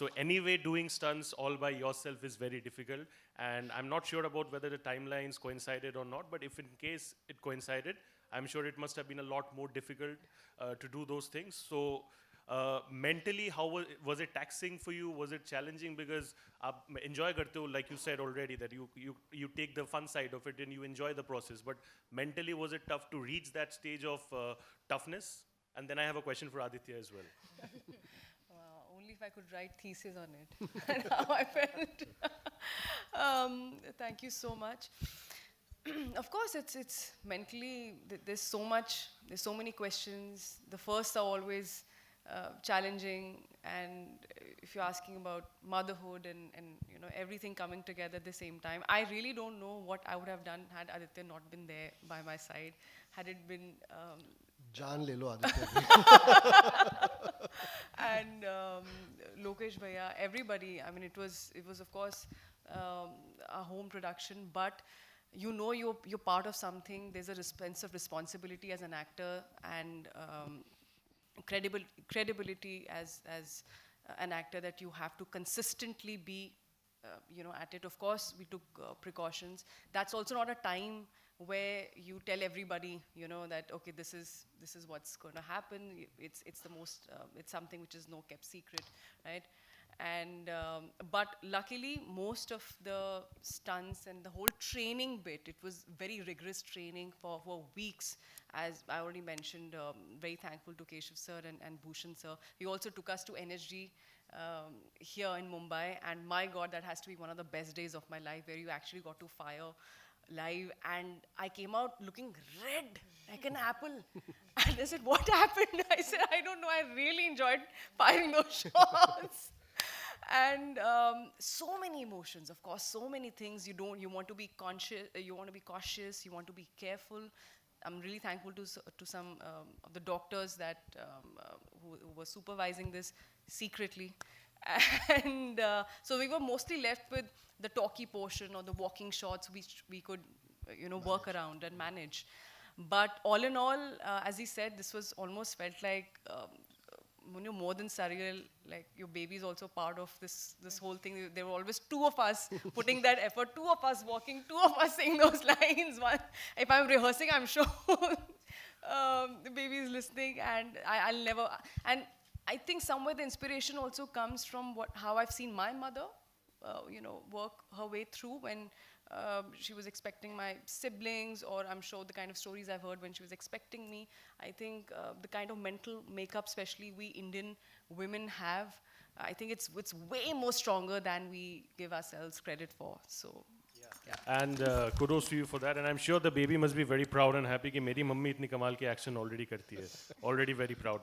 So anyway, doing stunts all by yourself is very difficult. And I'm not sure about whether the timelines coincided or not, but if in case it coincided, I'm sure it must have been a lot more difficult to do those things. So mentally, how was it taxing for you? Was it challenging? Because enjoy karte ho, like you said already, that you take the fun side of it and you enjoy the process. But mentally, was it tough to reach that stage of toughness? And then I have a question for Aditya as well. Only if I could write thesis on it and how I felt. Thank you so much. Of course, it's mentally, there's so much, there's so many questions. The first are always challenging, and if you're asking about motherhood and you know everything coming together at the same time, I really don't know what I would have done had Aditya not been there by my side. Had it been Jaan le lo Aditya. and Lokesh Bhaiya, everybody. I mean, it was of course a home production, but you know you're part of something. There's a sense of responsibility as an actor and credibility as an actor that you have to consistently be you know at it. Of course, we took precautions. That's also not a time where you tell everybody, you know, that okay, this is what's going to happen. It's the most it's something which is no kept secret, right? And but luckily, most of the stunts and the whole training bit, it was very rigorous training for weeks. As I already mentioned, very thankful to Keshav sir and Bhushan sir. He also took us to NSG here in Mumbai, and my God, that has to be one of the best days of my life, where you actually got to fire live, and I came out looking red like an apple. And they said, "What happened?" I said, "I don't know. I really enjoyed firing those shots." And so many emotions, of course, so many things. You want to be conscious, you want to be cautious, you want to be careful. I'm really thankful to some of the doctors that who were supervising this secretly. And so we were mostly left with the talkie portion or the walking shots, which we could, you know, work around and manage. But all in all, as he said, this was almost felt like you know, more than surreal. Like your baby is also part of this whole thing. There were always two of us putting that effort, two of us walking, two of us saying those lines. One, if I'm rehearsing, I'm sure the baby is listening, and I'll never. And I think somewhere the inspiration also comes from how I've seen my mother, you know, work her way through when she was expecting my siblings, or I'm sure the kind of stories I've heard when she was expecting me. I think the kind of mental makeup, especially we Indian women have, I think it's way more stronger than we give ourselves credit for. So. Yeah. And kudos to you for that. And I'm sure the baby must be very proud and happy कि मेरी mummy इतनी कमाल की action already करती है. Already very proud.